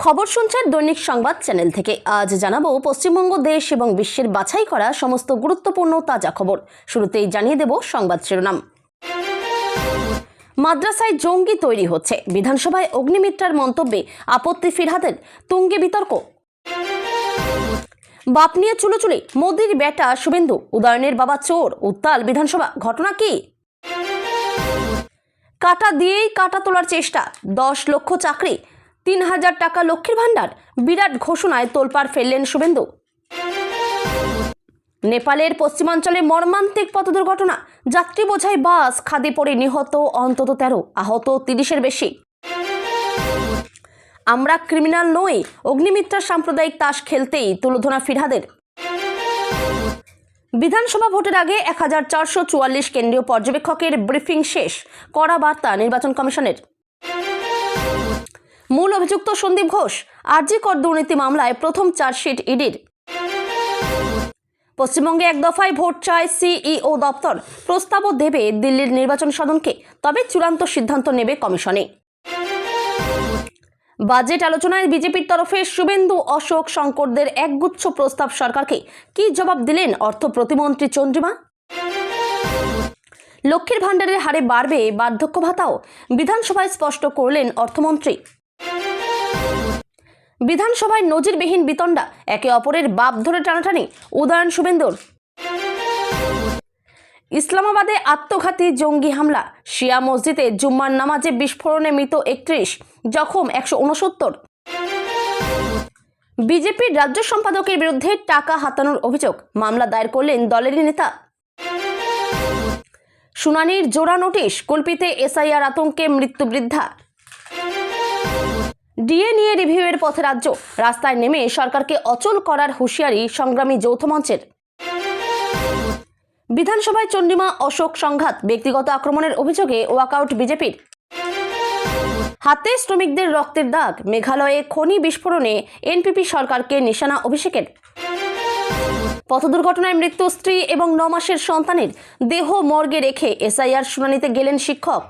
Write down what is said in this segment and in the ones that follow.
খবর শুনছেন দৈনিক সংবাদ চ্যানেল থেকে। আজ জানাবো পশ্চিমবঙ্গ দেশ এবং বিশ্বের বাছাই করা সমস্ত গুরুত্বপূর্ণ তাজা খবর। শুরুতেই জানিয়ে দেব সংবাদ শিরোনাম। মাদ্রাসায় জঙ্গি তৈরি হচ্ছে, বিধানসভায় অগ্নিমিত্রার মন্তব্যে আপত্তি ফিরহাদের, তুঙ্গে বিতর্ক। বাপ নিয়ে চুলোচুলি, মোদির বেটা শুভেন্দু, উদয়নের বাবা চোর, উত্তাল বিধানসভা, ঘটনা কি? কাটা দিয়েই কাটা তোলার চেষ্টা, 10 লক্ষ চাকরি, 3000 টাকা লক্ষ্মীর ভান্ডার, বিরাট ঘোষণায় তোলপাড় ফেললেন শুভেন্দু। নেপালের পশ্চিমাঞ্চলে মর্মান্তিক পথ দুর্ঘটনা, যাত্রী বোঝাই বাস খাদে পড়ে নিহত অন্তত 13, আহত 30-এর বেশি। আমরা ক্রিমিনাল নই, অগ্নিমিত্রা সাম্প্রদায়িক তাস খেলতেই তুলোধনা ফিরহাদের। বিধানসভা ভোটের আগে 1444 কেন্দ্রীয় পর্যবেক্ষকের ব্রিফিং শেষ, কড়া বার্তা নির্বাচন কমিশনের। মূল অভিযুক্ত সন্দীপ ঘোষ, আরজি কর দুর্নীতি মামলায় প্রথম চার্জশিট ইডির। পশ্চিমবঙ্গে এক দফায় ভোট চায় সিইও দপ্তর, প্রস্তাবও দেবে দিল্লির নির্বাচন সদনকে, তবে চূড়ান্ত সিদ্ধান্ত নেবে কমিশনে। বাজেট আলোচনায় বিজেপির তরফে শুভেন্দু, অশোক, শঙ্করদের একগুচ্ছ প্রস্তাব সরকারকে, কি জবাব দিলেন অর্থ প্রতিমন্ত্রী চন্দ্রিমা? লক্ষ্মীর ভান্ডারের হারে বাড়বে বার্ধক্য ভাতাও, বিধানসভায় স্পষ্ট করলেন অর্থমন্ত্রী। বিধানসভায় নজিরবিহীন বিতণ্ডা, একে অপরের বাপ ধরে টানাটানি, উদয়ন শুভেন্দুর। ইসলামাবাদে আত্মঘাতী জঙ্গি হামলা, শিয়া মসজিদে জুম্মার নামাজে বিস্ফোরণে মৃত 31, জখম 169। বিজেপির রাজ্য সম্পাদকের বিরুদ্ধে টাকা হাতানোর অভিযোগ, মামলা দায়ের করলেন দলেরই নেতা। শুনানির জোড়া নোটিশ, কুলপিতে এসআইআর আতঙ্কে মৃত্যু বৃদ্ধা। ডিএ নিয়ে রিভিউয়ের পথে রাজ্য, রাস্তায় নেমে সরকারকে অচল করার হুঁশিয়ারি সংগ্রামী যৌথ মঞ্চের। বিধানসভায় চন্দ্রিমা অশোক সংঘাত, ব্যক্তিগত আক্রমণের অভিযোগে ওয়াকআউট বিজেপির। হাতে শ্রমিকদের রক্তের দাগ, মেঘালয়ে খনি বিস্ফোরণে এনপিপি সরকারকে নিশানা অভিষেকের। পথ দুর্ঘটনায় মৃত্যু স্ত্রী এবং 9 মাসের সন্তানের, দেহ মর্গে রেখে এসআইআর শুনানিতে গেলেন শিক্ষক।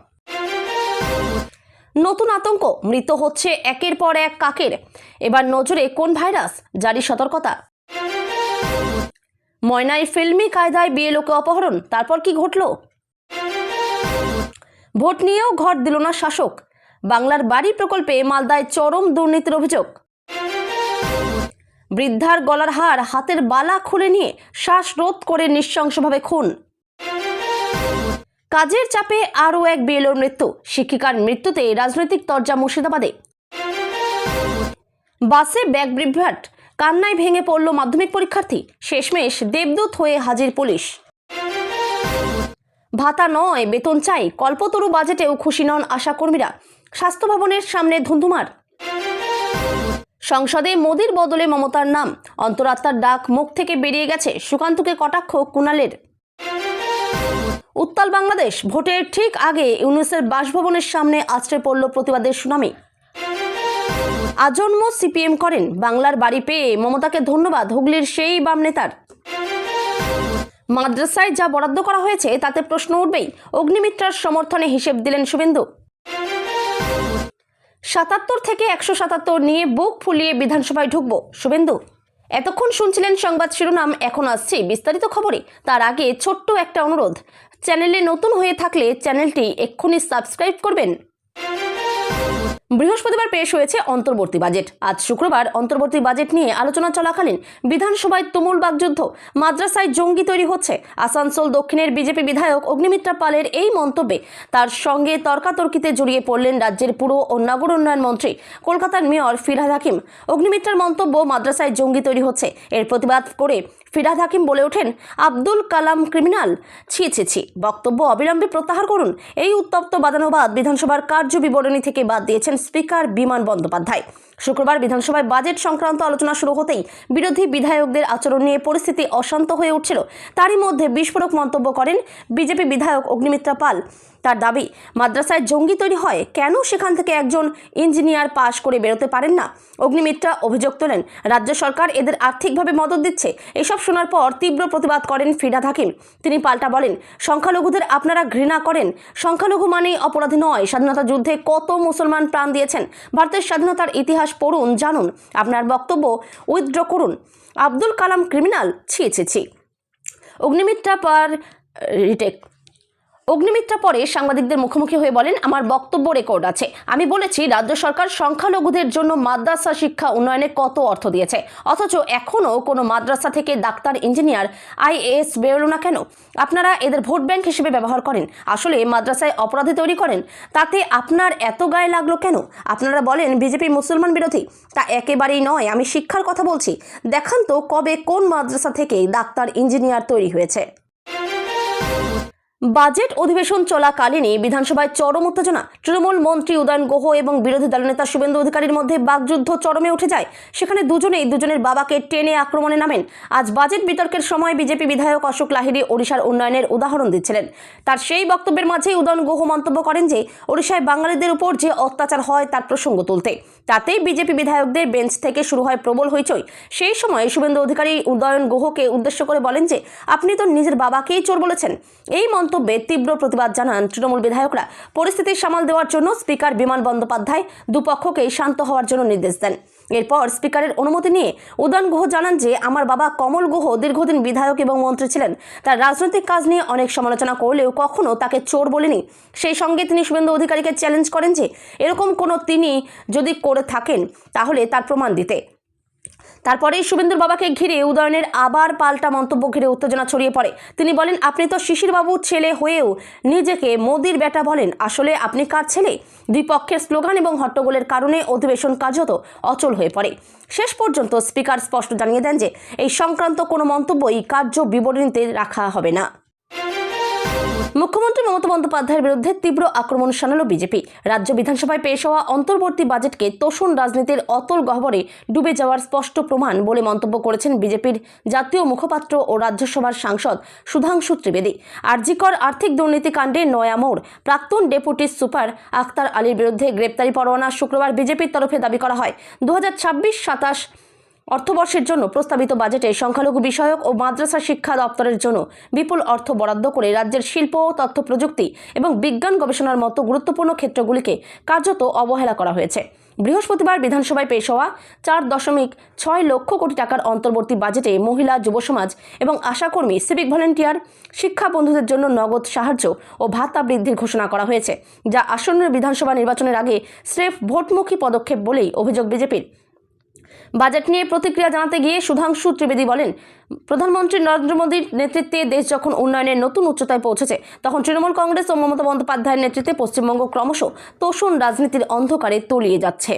নতুন আতঙ্ক, মৃত হচ্ছে একের পর এক কাকের, এবার নজরে কোন ভাইরাস, জারি সতর্কতা। ময়নায় ফিল্মি কায়দায় বিএলওকে অপহরণ, তারপর কি ঘটল? ভোট নিয়েও ঘর দিল না শাসক, বাংলার বাড়ি প্রকল্পে মালদায় চরম দুর্নীতির অভিযোগ। বৃদ্ধার গলার হার, হাতের বালা খুলে নিয়ে শ্বাসরোধ করে নৃশংসভাবে খুন। কাজের চাপে আরও এক বিএলওর মৃত্যু, শিক্ষিকার মৃত্যুতে রাজনৈতিক তরজা মুর্শিদাবাদে। বাসে ব্যাগ বিভ্রাট, কান্নায় ভেঙে পড়ল মাধ্যমিক পরীক্ষার্থী, শেষমেশ দেবদূত হয়ে হাজির পুলিশ। ভাতা নয় বেতন চাই, কল্পতরু বাজেটেও খুশি নন আশাকর্মীরা, স্বাস্থ্য ভবনের সামনে ধুন্ধুমার। সংসদে মোদির বদলে মমতার নাম, অন্তরাত্মার ডাক মুখ থেকে বেরিয়ে গেছে, সুকান্তকে কটাক্ষ কুণালের। উত্তাল বাংলাদেশ, ভোটের ঠিক আগে ইউনূসের বাসভবনের সামনে আছড়ে পড়ল প্রতিবাদের সুনামি। আজন্ম সিপিএম করেন, বাংলার বাড়ি পেয়ে মমতাকে ধন্যবাদ হুগলির সেই বাম নেতার। মাদ্রাসায় যা বরাদ্দ করা হয়েছে তাতে প্রশ্ন উঠবেই, অগ্নিমিত্রার সমর্থনে হিসেব দিলেন শুভেন্দু। 77 থেকে 177 নিয়ে বুক ফুলিয়ে বিধানসভায় ঢুকবো শুভেন্দু। এতক্ষণ শুনছিলেন সংবাদ শিরোনাম, এখন আসছে বিস্তারিত খবরে। তার আগে ছোট্ট একটা অনুরোধ, চ্যানেলে নতুন হয়ে থাকলে চ্যানেলটি এক্ষুনি সাবস্ক্রাইব করবেন। বৃহস্পতিবার পেশ হয়েছে অন্তর্বর্তী বাজেট। আজ শুক্রবার অন্তর্বর্তী বাজেট নিয়ে আলোচনা চলাকালীন বিধানসভায় তুমুল বাকযুদ্ধ, মাদ্রাসায় জঙ্গি তৈরি হচ্ছে। আসানসোল দক্ষিণের বিজেপি বিধায়ক অগ্নিমিত্রা পালের এই মন্তব্যে তার সঙ্গে তর্কাতর্কিতে জড়িয়ে পড়লেন রাজ্যের পুর ও নগর উন্নয়ন মন্ত্রী, কলকাতার মেয়র ফিরহাদ হাকিম। অগ্নিমিত্রার মন্তব্য, মাদ্রাসায় জঙ্গি তৈরি হচ্ছে, এর প্রতিবাদ করে ফিরহাদ হাকিম বলে ওঠেন, আব্দুল কালাম ক্রিমিনাল, ছি ছি ছি, বক্তব্য অবিলম্বে প্রত্যাহার করুন। এই উত্তপ্ত বাদানুবাদ বিধানসভার কার্য বিবরণী থেকে বাদ দিয়েছেন স্পিকার বিমান বন্দ্যোপাধ্যায়। শুক্রবার বিধানসভায় বাজেট সংক্রান্ত আলোচনা শুরু হতেই বিরোধী বিধায়কদের আচরণ নিয়ে পরিস্থিতি অশান্ত হয়ে উঠছিল। তারই মধ্যে বিস্ফোরক মন্তব্য করেন বিজেপি বিধায়ক অগ্নিমিত্রা পাল। তার দাবি, মাদ্রাসায় জঙ্গি তৈরি হয় কেন, সেখান থেকে একজন ইঞ্জিনিয়ার পাশ করে বেরোতে পারেন না? অগ্নিমিত্রা অভিযোগ তোলেন, রাজ্য সরকার এদের আর্থিকভাবে মদত দিচ্ছে। এসব শোনার পর তীব্র প্রতিবাদ করেন ফিরহাদ হাকিম। তিনি পাল্টা বলেন, সংখ্যালঘুদের আপনারা ঘৃণা করেন, সংখ্যালঘু মানেই অপরাধী নয়। স্বাধীনতা যুদ্ধে কত মুসলমান প্রাণ দিয়েছেন, ভারতের স্বাধীনতার ইতিহাস পড়ুন, জানুন। আপনার বক্তব্য উইথড্র করুন। আব্দুল কালাম ক্রিমিনাল, ছি ছি ছি। অগ্নিমিত্রা পরে সাংবাদিকদের মুখোমুখি হয়ে বলেন, আমার বক্তব্য রেকর্ড আছে। আমি বলেছি রাজ্য সরকার সংখ্যালঘুদের জন্য মাদ্রাসা শিক্ষা উন্নয়নে কত অর্থ দিয়েছে, অথচ এখনও কোনো মাদ্রাসা থেকে ডাক্তার, ইঞ্জিনিয়ার, IAS বেরোলো না কেন? আপনারা এদের ভোট ব্যাংক হিসেবে ব্যবহার করেন, আসলে মাদ্রাসায় অপরাধী তৈরি করেন। তাতে আপনার এত গায়ে লাগলো কেন? আপনারা বলেন বিজেপি মুসলমান বিরোধী, তা একেবারেই নয়। আমি শিক্ষার কথা বলছি। দেখান তো কবে কোন মাদ্রাসা থেকে ডাক্তার, ইঞ্জিনিয়ার তৈরি হয়েছে। বাজেট অধিবেশন চলাকালীনই বিধানসভায় চরম উত্তেজনা। তৃণমূল মন্ত্রী উদয়ন গুহ এবং বিরোধী দলনেতা শুভেন্দু অধিকারীর মধ্যে বাকযুদ্ধ চরমে উঠে যায়। সেখানে দুজনেই দুজনের বাবাকে টেনে আক্রমণে নামেন। আজ বাজেট বিতর্কের সময় বিজেপি বিধায়ক অশোক লাহিড়ী ওড়িশার উন্নয়নের উদাহরণ দিচ্ছিলেন। তার সেই বক্তব্যের মাঝেই উদয়ন গুহ মন্তব্য করেন যে ওড়িশায় বাঙালিদের উপর যে অত্যাচার হয় তার প্রসঙ্গ তুলতে। তাতেই বিজেপি বিধায়কদের বেঞ্চ থেকে শুরু হয় প্রবল হইচই। সেই সময় শুভেন্দু অধিকারী উদয়ন গুহকে উদ্দেশ্য করে বলেন যে আপনি তো নিজের বাবাকেই চোর বলেছেন। এই মন্তব্যে তীব্র প্রতিবাদ জানান তৃণমূল বিধায়করা। পরিস্থিতি সামাল দেওয়ার জন্য স্পিকার বিমান বন্দ্যোপাধ্যায় দুপক্ষকেই শান্ত হওয়ার জন্য নির্দেশ দেন। এরপর স্পিকারের অনুমতি নিয়ে উদয়ন গুহ জানান যে আমার বাবা কমল গুহ দীর্ঘদিন বিধায়ক এবং মন্ত্রী ছিলেন। তার রাজনৈতিক কাজ নিয়ে অনেক সমালোচনা করলেও কখনো তাকে চোর বলেনি। সেই সঙ্গে তিনি শুভেন্দু অধিকারীকে চ্যালেঞ্জ করেন যে এরকম কোনো তিনি যদি করে থাকেন তাহলে তার প্রমাণ দিতে। তারপরেই শুভেন্দুর বাবাকে ঘিরে উদয়নের আবার পাল্টা মন্তব্য ঘিরে উত্তেজনা ছড়িয়ে পড়ে। তিনি বলেন, আপনি তো শিশিরবাবুর ছেলে হয়েও নিজেকে মোদির বেটা বলেন, আসলে আপনি কার ছেলে? দুই পক্ষের স্লোগান এবং হট্টগোলের কারণে অধিবেশন কার্যত অচল হয়ে পড়ে। শেষ পর্যন্ত স্পিকার স্পষ্ট জানিয়ে দেন যে এই সংক্রান্ত কোনো মন্তব্যই কার্য বিবরণীতে রাখা হবে না। মুখ্যমন্ত্রী মমতা বন্দ্যোপাধ্যায়ের বিরুদ্ধে তীব্র আক্রমণ শানালো বিজেপি। রাজ্য বিধানসভায় পেশ হওয়া অন্তর্বর্তী বাজেটকে তোষণ রাজনীতির অতল গহ্বরে ডুবে যাওয়ার স্পষ্ট প্রমাণ বলে মন্তব্য করেছেন বিজেপির জাতীয় মুখপাত্র ও রাজ্যসভার সাংসদ সুধাংশু ত্রিবেদী। আরজিকর আর্থিক দুর্নীতি কাণ্ডে নয়া মোড়। প্রাক্তন ডেপুটি সুপার আক্তার আলীর বিরুদ্ধে গ্রেপ্তারি পরোয়ানা শুক্রবার বিজেপির তরফে দাবি করা হয়। 2026-27 অর্থবর্ষের জন্য প্রস্তাবিত বাজেটে সংখ্যালঘু বিষয়ক ও মাদ্রাসা শিক্ষা দপ্তরের জন্য বিপুল অর্থ বরাদ্দ করে রাজ্যের শিল্প, তথ্য প্রযুক্তি এবং বিজ্ঞান গবেষণার মতো গুরুত্বপূর্ণ ক্ষেত্রগুলিকে কার্যত অবহেলা করা হয়েছে। বৃহস্পতিবার বিধানসভায় পেশ হওয়া 4.6 লক্ষ কোটি টাকার অন্তর্বর্তী বাজেটে মহিলা, যুব সমাজ এবং আশাকর্মী, সিভিক ভলেন্টিয়ার, শিক্ষা বন্ধুদের জন্য নগদ সাহায্য ও ভাতা বৃদ্ধির ঘোষণা করা হয়েছে, যা আসন্ন বিধানসভা নির্বাচনের আগে স্রেফ ভোটমুখী পদক্ষেপ বলেই অভিযোগ বিজেপির। বাজেট নিয়ে প্রতিক্রিয়া জানাতে গিয়ে সুধাংশু ত্রিবেদী বলেন, প্রধানমন্ত্রী নরেন্দ্র মোদীর নেতৃত্বে দেশ যখন উন্নয়নের নতুন উচ্চতায় পৌঁছেছে, তখন তৃণমূল কংগ্রেস ও মমতা বন্দ্যোপাধ্যায়ের নেতৃত্বে পশ্চিমবঙ্গ ক্রমশ তোষণ রাজনীতির অন্ধকারে তলিয়ে যাচ্ছে।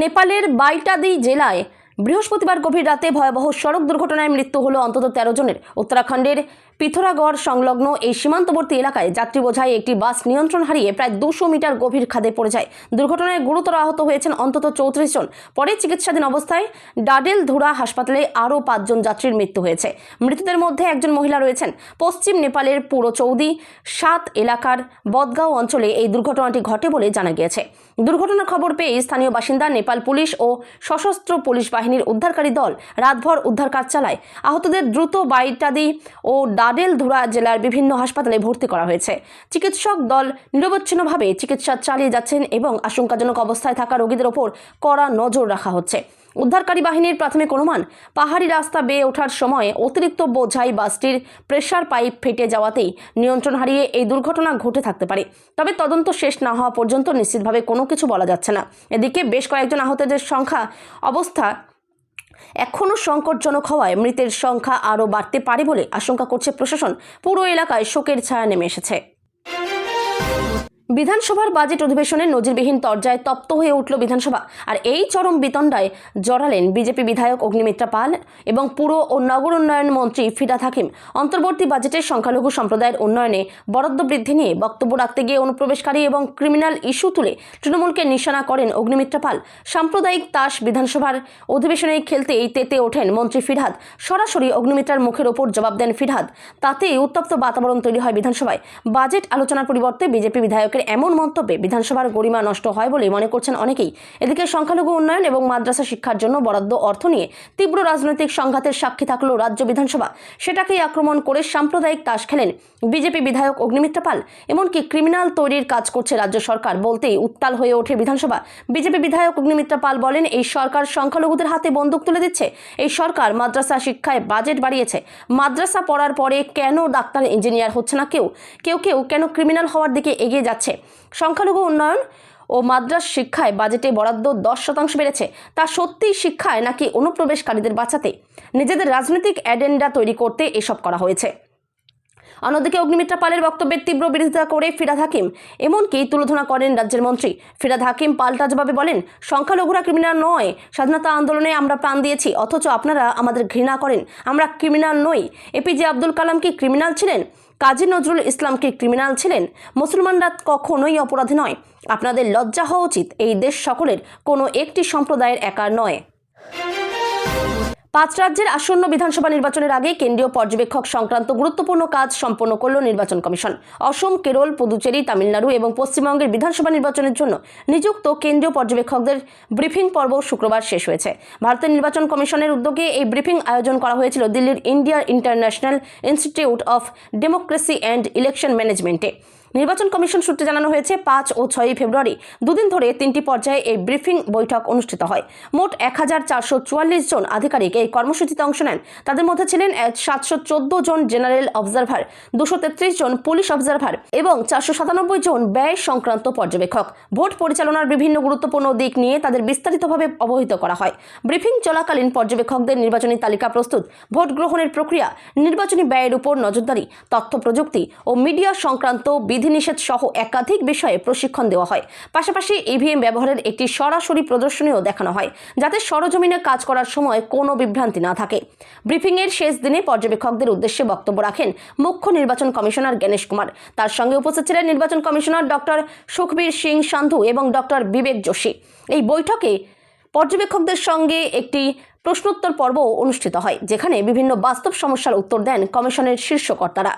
নেপালের বাইটাদি জেলায় বৃহস্পতিবার গভীর রাতে ভয়াবহ সড়ক দুর্ঘটনায় মৃত্যু হলো অন্তত 13 জনের। উত্তরাখণ্ডের পিথোরাগড় সংলগ্ন এই সীমান্তবর্তী এলাকায় যাত্রী বোঝাই একটি বাস নিয়ন্ত্রণ হারিয়ে প্রায় 200 মিটার গভীর খাদে পড়ে যায়। দুর্ঘটনায় গুরুতর আহত হয়েছেন অন্তত 34 জন। পরে চিকিৎসাধীন অবস্থায় ডাডেলধুরা হাসপাতালে আরও 5 জন যাত্রীর মৃত্যু হয়েছে। মৃতদের মধ্যে একজন মহিলা রয়েছেন। পশ্চিম নেপালের পুরো চৌদি 7 এলাকার বদগাঁও অঞ্চলে এই দুর্ঘটনাটি ঘটে বলে জানা গিয়েছে। দুর্ঘটনার খবর পেয়ে স্থানীয় বাসিন্দা, নেপাল পুলিশ ও সশস্ত্র পুলিশ বাহিনীর উদ্ধারকারী দল রাতভর উদ্ধার কাজ চালায়। আহতদের দ্রুত বাইটাদি ও ডাডেলধুরা জেলার বিভিন্ন হাসপাতালে ভর্তি করা হয়েছে। চিকিৎসক দল নিরবচ্ছিন্নভাবে চিকিৎসা চালিয়ে যাচ্ছেন এবং আশঙ্কাজনক অবস্থায় থাকা রোগীদের ওপর কড়া নজর রাখা হচ্ছে। উদ্ধারকারী বাহিনীর প্রাথমিক অনুমান, পাহাড়ি রাস্তা বেয়ে ওঠার সময় অতিরিক্ত বোঝাই বাসটির প্রেসার পাইপ ফেটে যাওয়াতেই নিয়ন্ত্রণ হারিয়ে এই দুর্ঘটনা ঘটে থাকতে পারে। তবে তদন্ত শেষ না হওয়া পর্যন্ত নিশ্চিতভাবে কোনো কিছু বলা যাচ্ছে না। এদিকে বেশ কয়েকজন আহতদের অবস্থা এখনও সংকটজনক হওয়ায় মৃতের সংখ্যা আরও বাড়তে পারে বলে আশঙ্কা করছে প্রশাসন। পুরো এলাকায় শোকের ছায়া নেমে এসেছে। বিধানসভার বাজেট অধিবেশনে নজিরবিহীন তরজায় তপ্ত হয়ে উঠল বিধানসভা। আর এই চরম বিতণ্ডায় জড়ালেন বিজেপি বিধায়ক অগ্নিমিত্রা পাল এবং পুর ও নগর উন্নয়ন মন্ত্রী ফিরহাদ হাকিম। অন্তর্বর্তী বাজেটের সংখ্যালঘু সম্প্রদায়ের উন্নয়নে বরাদ্দ বৃদ্ধি নিয়ে বক্তব্য রাখতে গিয়ে অনুপ্রবেশকারী এবং ক্রিমিনাল ইস্যু তুলে তৃণমূলকে নিশানা করেন অগ্নিমিত্রা পাল। সাম্প্রদায়িক তাস বিধানসভার অধিবেশনে খেলতেই তেতে ওঠেন মন্ত্রী ফিরহাদ। সরাসরি অগ্নিমিত্রার মুখের ওপর জবাব দেন ফিরহাদ। তাতেই উত্তপ্ত বাতাবরণ তৈরি হয় বিধানসভায়। বাজেট আলোচনার পরিবর্তে বিজেপি বিধায়ক এমন মন্তব্যে বিধানসভার গরিমা নষ্ট হয় বলে মনে করছেন অনেকেই। এদিকে সংখ্যালঘু উন্নয়ন এবং মাদ্রাসা শিক্ষার জন্য বরাদ্দ অর্থ নিয়ে তীব্র রাজনৈতিক সংঘাতের সাক্ষী থাকলো রাজ্য বিধানসভা। সেটাকেই আক্রমণ করে সাম্প্রদায়িক তাস খেলেন বিজেপি বিধায়ক অগ্নিমিত্রা পাল। এমনকি ক্রিমিনাল তৈরির কাজ করছে রাজ্য সরকার বলতেই উত্তাল হয়ে ওঠে বিধানসভা। বিজেপি বিধায়ক অগ্নিমিত্রা পাল বলেন, এই সরকার সংখ্যালঘুদের হাতে বন্দুক তুলে দিচ্ছে। এই সরকার মাদ্রাসা শিক্ষায় বাজেট বাড়িয়েছে। মাদ্রাসা পড়ার পরে কেন ডাক্তার ইঞ্জিনিয়ার হচ্ছে না কেউ কেন ক্রিমিনাল হওয়ার দিকে এগিয়ে যাচ্ছে। সংখ্যালঘু উন্নয়ন ও মাদ্রাস শিক্ষায় বাজেটে বরাদ্দ 10% বেড়েছে। তা সত্যিই শিক্ষায় নাকি অনুপ্রবেশকারীদের বাঁচাতে, নিজেদের রাজনৈতিক এজেন্ডা তৈরি করতে এসব করা হয়েছে? অন্যদিকে অগ্নিমিত্রা পালের বক্তব্যের তীব্র বিরোধিতা করে ফিরহাদ হাকিম এমনকি তুলোধনা করেন রাজ্যের মন্ত্রী। ফিরহাদ হাকিম পাল্টা জবাবে বলেন, সংখ্যালঘুরা ক্রিমিনাল নয়। স্বাধীনতা আন্দোলনে আমরা প্রাণ দিয়েছি, অথচ আপনারা আমাদের ঘৃণা করেন। আমরা ক্রিমিনাল নই। এপিজে আব্দুল কালাম কি ক্রিমিনাল ছিলেন? কাজী নজরুল ইসলাম কি ক্রিমিনাল ছিলেন? মুসলমানরা কখনোই অপরাধী নয়। আপনাদের লজ্জা হওয়া উচিত। এই দেশ সকলের, কোনো একটি সম্প্রদায়ের একার নয়। 5 রাজ্যের আসন্ন বিধানসভা নির্বাচনের আগে কেন্দ্রীয় পর্যবেক্ষক সংক্রান্ত গুরুত্বপূর্ণ কাজ সম্পন্ন করল নির্বাচন কমিশন। অসম, কেরল, পুদুচেরি, তামিলনাড়ু এবং পশ্চিমবঙ্গের বিধানসভা নির্বাচনের জন্য নিযুক্ত কেন্দ্রীয় পর্যবেক্ষকদের ব্রিফিং পর্ব শুক্রবার শেষ হয়েছে। ভারতের নির্বাচন কমিশনের উদ্যোগে এই ব্রিফিং আয়োজন করা হয়েছিল দিল্লির India international institute of democracy and election ম্যানেজমেন্টে। নির্বাচন কমিশন সূত্রে জানানো হয়েছে, 5 ও 6 ফেব্রুয়ারি দুদিন ধরে 3টি পর্যায়ে এই ব্রিফিং বৈঠক অনুষ্ঠিত হয়। মোট 1444 জন আধিকারিক এই কর্মসূচিতে অংশ নেন। তাদের মধ্যে ছিলেন 714 জন জেনারেল অবজারভার, 233 জন পুলিশ অবজারভার এবং 497 জন ব্যয় সংক্রান্ত পর্যবেক্ষক। ভোট পরিচালনার বিভিন্ন গুরুত্বপূর্ণ দিক নিয়ে তাদের বিস্তারিতভাবে অবহিত করা হয়। ব্রিফিং চলাকালীন পর্যবেক্ষকদের নির্বাচনী তালিকা প্রস্তুত, ভোট গ্রহণের প্রক্রিয়া, নির্বাচনী ব্যয়ের উপর নজরদারি, তথ্য প্রযুক্তি ও মিডিয়া সংক্রান্ত বিধিনিষেধ সহ একাধিক বিষয়ে প্রশিক্ষণ দেওয়া হয়। পাশাপাশি ইভিএম ব্যবহারের একটি সরাসরি প্রদর্শনীও দেখানো হয়, যাতে সরজমিনে কাজ করার সময় কোনো বিভ্রান্তি না থাকে। ব্রিফিংয়ের শেষ দিনে পর্যবেক্ষকদের উদ্দেশ্যে বক্তব্য রাখেন মুখ্য নির্বাচন কমিশনার গণেশ কুমার। তার সঙ্গে উপস্থিত ছিলেন নির্বাচন কমিশনার ডক্টর সুখবীর সিং সান্ধু এবং ডক্টর বিবেক যোশী। এই বৈঠকে পর্যবেক্ষকদের সঙ্গে একটি প্রশ্নোত্তর পর্ব অনুষ্ঠিত হয়, যেখানে বিভিন্ন বাস্তব সমস্যার উত্তর দেন কমিশনের শীর্ষ কর্তারা।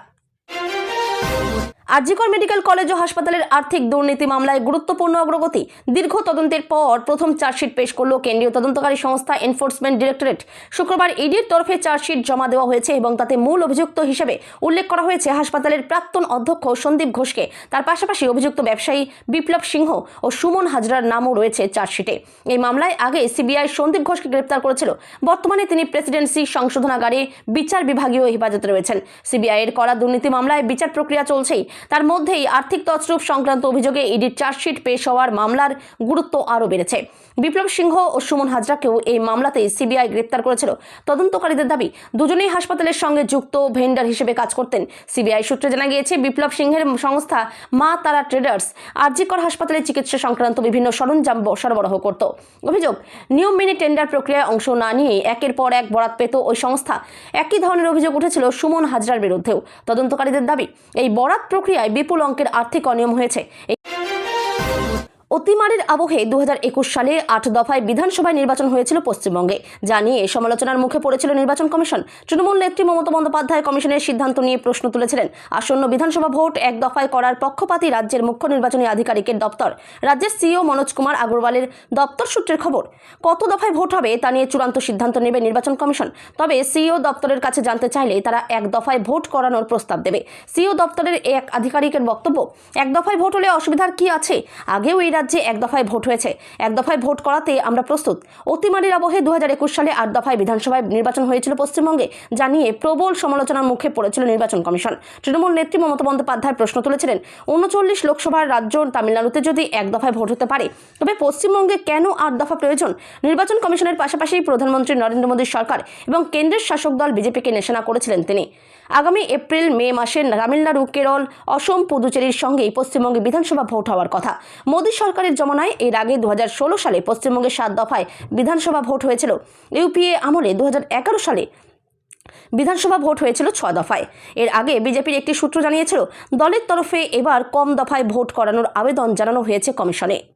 আরজিকর মেডিকেল কলেজ ও হাসপাতালের আর্থিক দুর্নীতি মামলায় গুরুত্বপূর্ণ অগ্রগতি। দীর্ঘ তদন্তের পর প্রথম চার্জশিট পেশ করল কেন্দ্রীয় তদন্তকারী সংস্থা এনফোর্সমেন্ট ডিরেক্টরেট। শুক্রবার ইডির তরফে চার্জশিট জমা দেওয়া হয়েছে এবং তাতে মূল অভিযুক্ত হিসেবে উল্লেখ করা হয়েছে হাসপাতালের প্রাক্তন অধ্যক্ষ সন্দীপ ঘোষকে। তার পাশাপাশি অভিযুক্ত ব্যবসায়ী বিপ্লব সিংহ ও সুমন হাজরার নামও রয়েছে চার্জশিটে। এই মামলায় আগে সিবিআই সন্দীপ ঘোষকে গ্রেপ্তার করেছিল। বর্তমানে তিনি প্রেসিডেন্সি সংশোধনাগারে বিচার বিভাগীয় হেফাজতে রয়েছেন। সিবিআইয়ের করা দুর্নীতি মামলায় বিচার প্রক্রিয়া চলছেই। তার মধ্যেই আর্থিক তছরূপ সংক্রান্ত অভিযোগে ইডির চার্জশিট পেশ হওয়ার মামলার গুরুত্ব আরও বেড়েছে। বিপ্লব সিংহ ও সুমন হাজরাকেও এই মামলাতে সিবিআই গ্রেপ্তার করেছিল। তদন্তকারীদের দাবি, দুজনেই হাসপাতালের সঙ্গে যুক্ত ভেন্ডার হিসেবে কাজ করতেন। সিবিআই সূত্রে জানা গিয়েছে, বিপ্লব সিংহের সংস্থা মা তারা ট্রেডার্স আরজিকর হাসপাতালে চিকিৎসা সংক্রান্ত বিভিন্ন সরঞ্জাম সরবরাহ করত। অভিযোগ, নিয়ম মেনে টেন্ডার প্রক্রিয়ায় অংশ না নিয়ে একের পর এক বরাত পেত ওই সংস্থা। একই ধরনের অভিযোগ উঠেছিল সুমন হাজরার বিরুদ্ধেও। তদন্তকারীদের দাবি, এই বরাত প্রক্রিয়ায় বিপুল অঙ্কের আর্থিক অনিয়ম হয়েছে। অতিমারির আবহে 2021 সালে 8 দফায় বিধানসভায় নির্বাচন হয়েছিল পশ্চিমবঙ্গে, যা নিয়ে সমালোচনার মুখে পড়েছিল নির্বাচন কমিশন। তৃণমূল নেত্রী মমতা বন্দ্যোপাধ্যায় কমিশনের সিদ্ধান্ত নিয়ে প্রশ্ন তুলেছিলেন। আসন্ন বিধানসভা ভোট 1 দফায় করার পক্ষপাতী রাজ্যের মুখ্য নির্বাচনী আধিকারিকের দপ্তর। রাজ্যের সিইও মনোজ কুমার আগরওয়ালের দপ্তর সূত্রের খবর, কত দফায় ভোট হবে তা নিয়ে চূড়ান্ত সিদ্ধান্ত নেবে নির্বাচন কমিশন। তবে সিইও দপ্তরের কাছে জানতে চাইলে তারা 1 দফায় ভোট করানোর প্রস্তাব দেবে। সিইও দপ্তরের এক আধিকারিকের বক্তব্য, 1 দফায় ভোট হলে অসুবিধার কি আছে? আগেও এই রাজ্যে 1 দফায় ভোট হয়েছে। 1 দফায় ভোট করাতে আমরা প্রস্তুত। অতিমারির আবহে 2021 সালে 8 দফায় বিধানসভায় নির্বাচন হয়েছিল পশ্চিমবঙ্গে, যা নিয়ে প্রবল সমালোচনার মুখে পড়েছিল নির্বাচন কমিশন। তৃণমূল নেত্রী মমতা বন্দ্যোপাধ্যায় প্রশ্ন তুলেছিলেন, 39 লোকসভার রাজ্য তামিলনাড়ুতে যদি 1 দফায় ভোট হতে পারে, তবে পশ্চিমবঙ্গে কেন 8 দফা প্রয়োজন? নির্বাচন কমিশনের পাশাপাশি প্রধানমন্ত্রী নরেন্দ্র মোদীর সরকার এবং কেন্দ্রের শাসক দল বিজেপিকে নিশানা করেছিলেন তিনি। আগামী এপ্রিল মে মাসে তামিলনাড়ু, কেরল, অসম, পুদুচেরির সঙ্গেই পশ্চিমবঙ্গে বিধানসভা ভোট হওয়ার কথা। মোদী সরকারের জমানায় এর আগে 2016 সালে পশ্চিমবঙ্গে 7 দফায় বিধানসভা ভোট হয়েছিল। ইউপিএ আমলে 2011 সালে বিধানসভা ভোট হয়েছিল 6 দফায়। এর আগে বিজেপির একটি সূত্র জানিয়েছিল দলের তরফে এবার কম দফায় ভোট করানোর আবেদন জানানো হয়েছে কমিশনে।